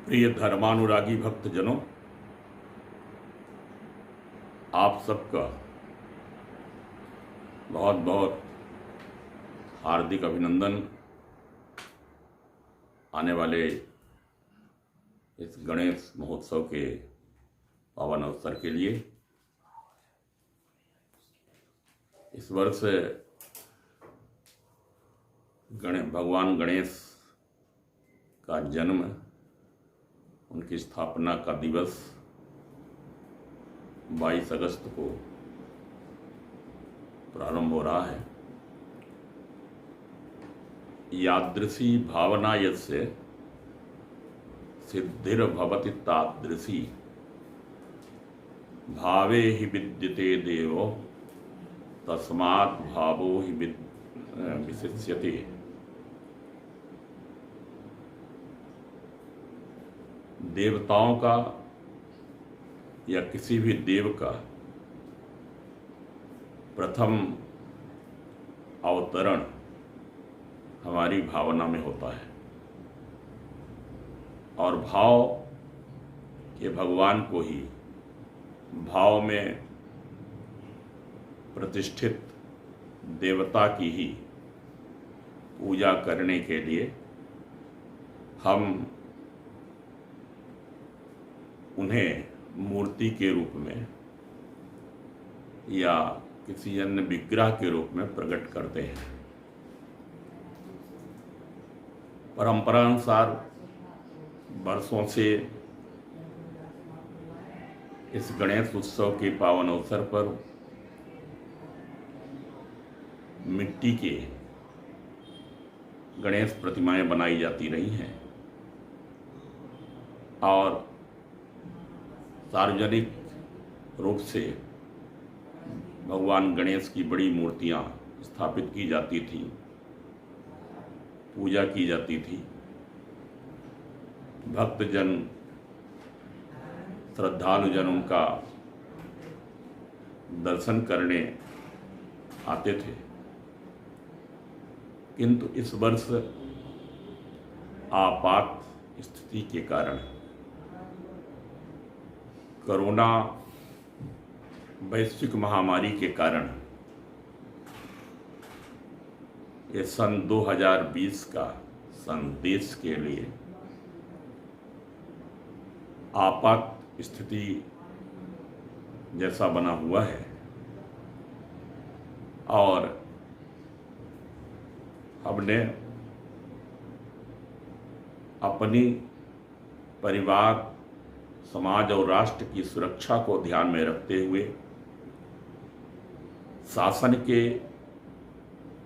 प्रिय धर्मानुरागी भक्तजनों, आप सबका बहुत बहुत हार्दिक अभिनंदन आने वाले इस गणेश महोत्सव के पावन अवसर के लिए। इस वर्ष भगवान गणेश का जन्म, उनकी स्थापना का दिवस 22 अगस्त को प्रारंभ हो रहा है। यादृशी भावना यस्य सिद्धिर्भवति तादृशी भावे हि विद्यते देवो तस्मात् भावो हि विशिष्यते। देवताओं का या किसी भी देव का प्रथम अवतरण हमारी भावना में होता है और भाव के भगवान को ही भाव में प्रतिष्ठित देवता की ही पूजा करने के लिए हम उन्हें मूर्ति के रूप में या किसी अन्य विग्रह के रूप में प्रकट करते हैं। परंपरानुसार वर्षों से इस गणेश उत्सव के पावन अवसर पर मिट्टी के गणेश प्रतिमाएं बनाई जाती रही हैं और सार्वजनिक रूप से भगवान गणेश की बड़ी मूर्तियां स्थापित की जाती थी, पूजा की जाती थी। भक्तजन, श्रद्धालुजन उनका दर्शन करने आते थे। किंतु इस वर्ष आपात स्थिति के कारण, कोरोना वैश्विक महामारी के कारण ये सन 2020 का संदेश के लिए आपात स्थिति जैसा बना हुआ है और हमने अपनी परिवार, समाज और राष्ट्र की सुरक्षा को ध्यान में रखते हुए शासन के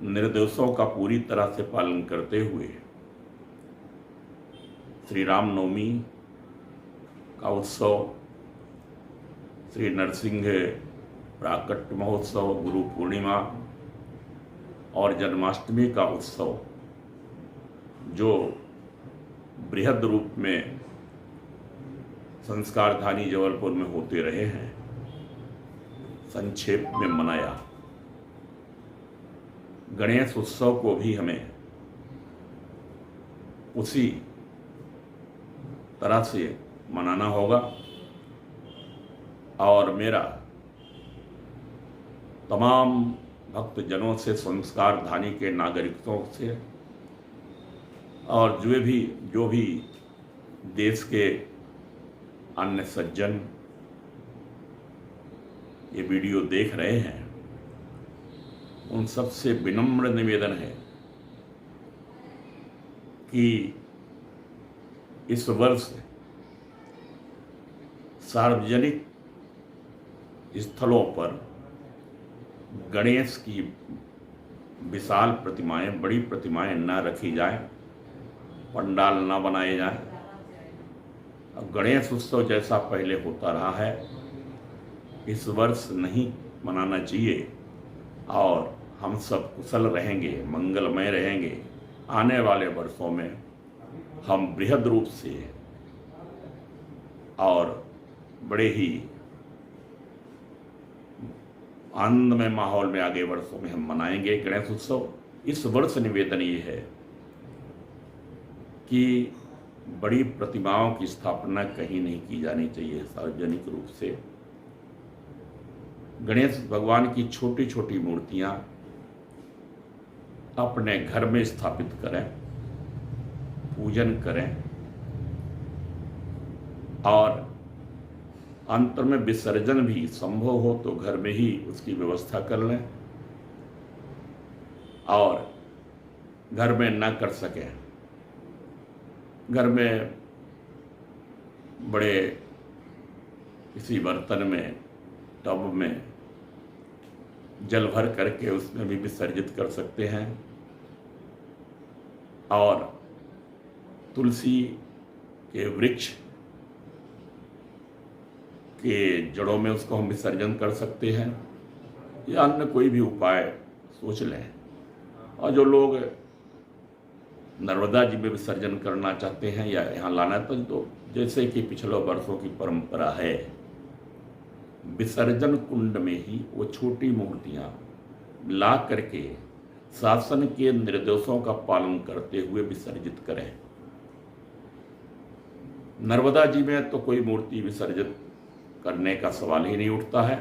निर्देशों का पूरी तरह से पालन करते हुए श्री राम नवमी का उत्सव, श्री नरसिंह प्राकट्य महोत्सव, गुरु पूर्णिमा और जन्माष्टमी का उत्सव जो बृहद रूप में संस्कारधानी जबलपुर में होते रहे हैं, संक्षेप में मनाया। गणेश उत्सव को भी हमें उसी तरह से मनाना होगा और मेरा तमाम भक्तजनों से, संस्कारधानी के नागरिकों से और जो भी देश के अन्य सज्जन ये वीडियो देख रहे हैं, उन सबसे विनम्र निवेदन है कि इस वर्ष सार्वजनिक स्थलों पर गणेश की विशाल प्रतिमाएं, बड़ी प्रतिमाएं न रखी जाएं, पंडाल न बनाए जाएं। अब गणेश उत्सव जैसा पहले होता रहा है इस वर्ष नहीं मनाना चाहिए और हम सब कुशल रहेंगे, मंगलमय रहेंगे। आने वाले वर्षों में हम बृहद रूप से और बड़े ही आनंदमय माहौल में आगे वर्षों में हम मनाएंगे गणेश उत्सव। इस वर्ष निवेदन ये है कि बड़ी प्रतिमाओं की स्थापना कहीं नहीं की जानी चाहिए सार्वजनिक रूप से। गणेश भगवान की छोटी छोटी मूर्तियां अपने घर में स्थापित करें, पूजन करें और अंत में विसर्जन भी संभव हो तो घर में ही उसकी व्यवस्था कर लें, और घर में न कर सके, घर में बड़े किसी बर्तन में, टब में जल भर करके उसमें भी विसर्जित कर सकते हैं। और तुलसी के वृक्ष के जड़ों में उसको हम विसर्जन कर सकते हैं, या अन्य कोई भी उपाय सोच लें। और जो लोग नर्मदा जी में विसर्जन करना चाहते हैं या यहाँ लाना, तो जैसे कि पिछले वर्षों की परंपरा है, विसर्जन कुंड में ही वो छोटी मूर्तियां ला करके शासन के निर्देशों का पालन करते हुए विसर्जित करें। नर्मदा जी में तो कोई मूर्ति विसर्जित करने का सवाल ही नहीं उठता है।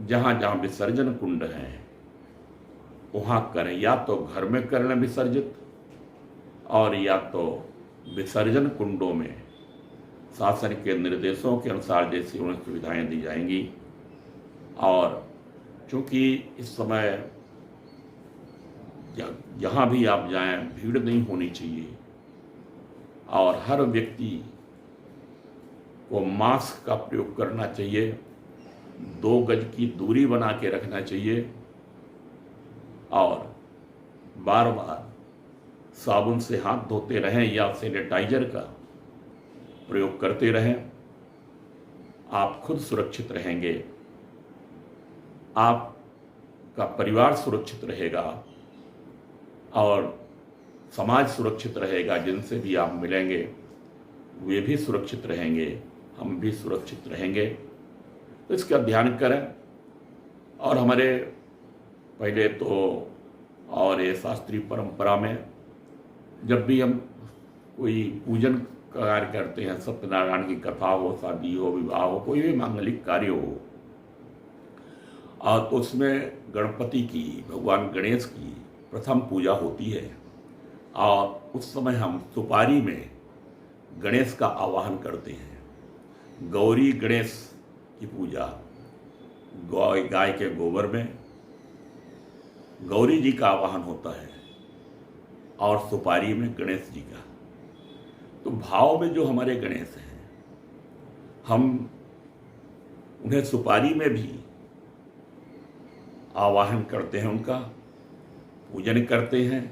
जहां जहां विसर्जन कुंड है वहां करें, या तो घर में कर लें विसर्जित, और या तो विसर्जन कुंडों में शासन के निर्देशों के अनुसार जैसी उन्हें सुविधाएं दी जाएंगी। और चूंकि इस समय जहाँ भी आप जाएं भीड़ नहीं होनी चाहिए, और हर व्यक्ति को मास्क का प्रयोग करना चाहिए, 2 गज की दूरी बना के रखना चाहिए, और बार बार साबुन से हाथ धोते रहें या सैनिटाइजर का प्रयोग करते रहें। आप खुद सुरक्षित रहेंगे, आपका परिवार सुरक्षित रहेगा, और समाज सुरक्षित रहेगा। जिनसे भी आप मिलेंगे वे भी सुरक्षित रहेंगे, हम भी सुरक्षित रहेंगे। तो इसका ध्यान करें। और हमारे पहले तो और ये शास्त्रीय परंपरा में जब भी हम कोई पूजन कार्य करते हैं, सत्यनारायण की कथा हो, शादी हो, विवाह हो, कोई भी मांगलिक कार्य हो, और तो उसमें गणपति की, भगवान गणेश की प्रथम पूजा होती है। और उस समय हम सुपारी में गणेश का आवाहन करते हैं। गौरी गणेश की पूजा गाय के गोबर में गौरी जी का आवाहन होता है, और सुपारी में गणेश जी का। तो भाव में जो हमारे गणेश हैं, हम उन्हें सुपारी में भी आवाहन करते हैं, उनका पूजन करते हैं,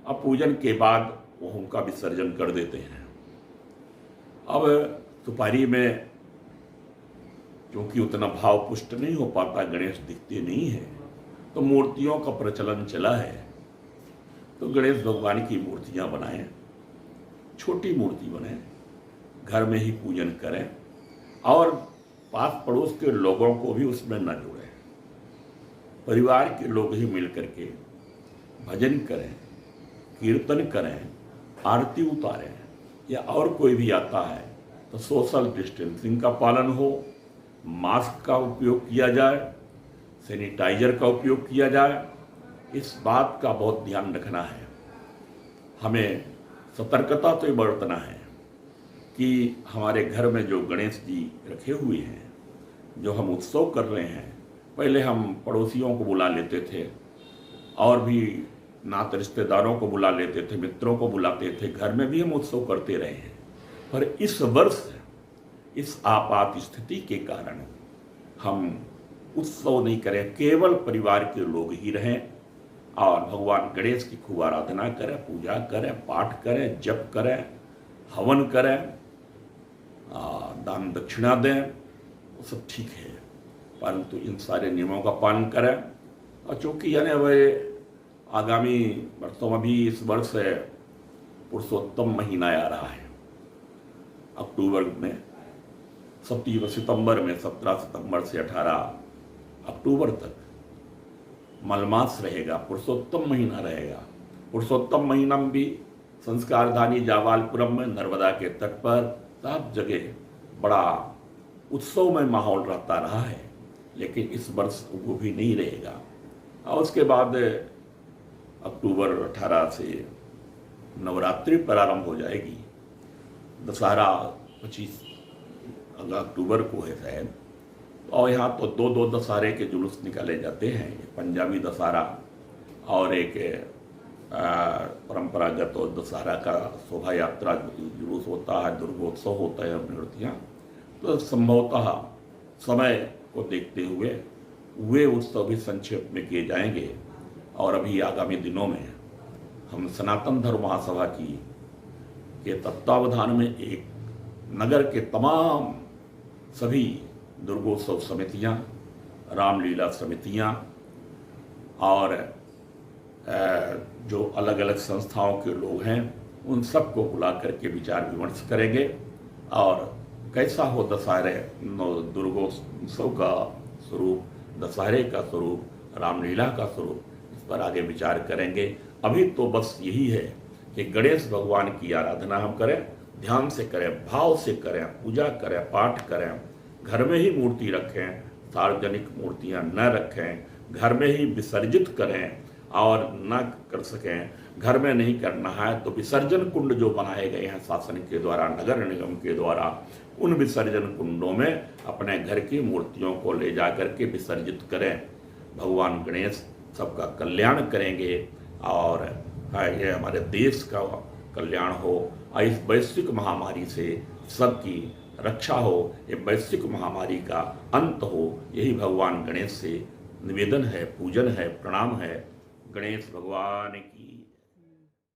और पूजन के बाद वो उनका विसर्जन कर देते हैं। अब सुपारी में क्योंकि उतना भाव पुष्ट नहीं हो पाता, गणेश दिखते नहीं है, तो मूर्तियों का प्रचलन चला है। तो गणेश भगवान की मूर्तियां बनाएं, छोटी मूर्ति बनाएं, घर में ही पूजन करें, और पास पड़ोस के लोगों को भी उसमें न जोड़ें। परिवार के लोग ही मिलकर के भजन करें, कीर्तन करें, आरती उतारें, या और कोई भी आता है तो सोशल डिस्टेंसिंग का पालन हो, मास्क का उपयोग किया जाए, सैनिटाइजर का उपयोग किया जाए। इस बात का बहुत ध्यान रखना है। हमें सतर्कता तो बरतना है कि हमारे घर में जो गणेश जी रखे हुए हैं, जो हम उत्सव कर रहे हैं, पहले हम पड़ोसियों को बुला लेते थे, और भी नाते रिश्तेदारों को बुला लेते थे, मित्रों को बुलाते थे, घर में भी हम उत्सव करते रहे हैं। पर इस वर्ष इस आपात स्थिति के कारण हम उत्सव नहीं करें, केवल परिवार के लोग ही रहें, और भगवान गणेश की खूब आराधना करें, पूजा करें, पाठ करें, जप करें, हवन करें, दान दक्षिणा दें, वो सब ठीक है, परंतु इन सारे नियमों का पालन करें। और चूँकि यानी वह आगामी वर्षों में भी इस वर्ष पुरुषोत्तम महीना आ रहा है, अक्टूबर में, सितंबर में 17 सितंबर से 18 अक्टूबर तक मलमास रहेगा, पुरुषोत्तम महीना रहेगा। पुरुषोत्तम महीना में भी संस्कारधानी जावालपुरम में नर्मदा के तट पर सब जगह बड़ा उत्सवमय माहौल रहता रहा है, लेकिन इस वर्ष वो भी नहीं रहेगा। और उसके बाद अक्टूबर 18 से नवरात्रि प्रारंभ हो जाएगी। दशहरा 25 अक्टूबर को है शायद, और यहाँ तो दो दशहरे के जुलूस निकाले जाते हैं, पंजाबी दशहरा और एक परंपरागत दशहरा का शोभा यात्रा जुलूस होता है, दुर्गोत्सव होता है, नृत्याँ। तो संभवतः समय को देखते हुए वे उत्सव भी संक्षेप में किए जाएंगे। और अभी आगामी दिनों में हम सनातन धर्म महासभा के तत्वावधान में एक नगर के तमाम सभी दुर्गोत्सव समितियां, रामलीला समितियां और जो अलग अलग संस्थाओं के लोग हैं उन सबको बुला करके विचार विमर्श करेंगे और कैसा हो दशहरे दुर्गोत्सव का स्वरूप, दशहरे का स्वरूप, रामलीला का स्वरूप, इस पर आगे विचार करेंगे। अभी तो बस यही है कि गणेश भगवान की आराधना हम करें, ध्यान से करें, भाव से करें, पूजा करें, पाठ करें, घर में ही मूर्ति रखें, सार्वजनिक मूर्तियां न रखें, घर में ही विसर्जित करें और न कर सकें, घर में नहीं करना है तो विसर्जन कुंड जो बनाए गए हैं शासन के द्वारा, नगर निगम के द्वारा, उन विसर्जन कुंडों में अपने घर की मूर्तियों को ले जा करके विसर्जित करें। भगवान गणेश सबका कल्याण करेंगे और ये हमारे देश का कल्याण हो, इस वैश्विक महामारी से सबकी रक्षा हो, ये वैश्विक महामारी का अंत हो, यही भगवान गणेश से निवेदन है, पूजन है, प्रणाम है। गणेश भगवान की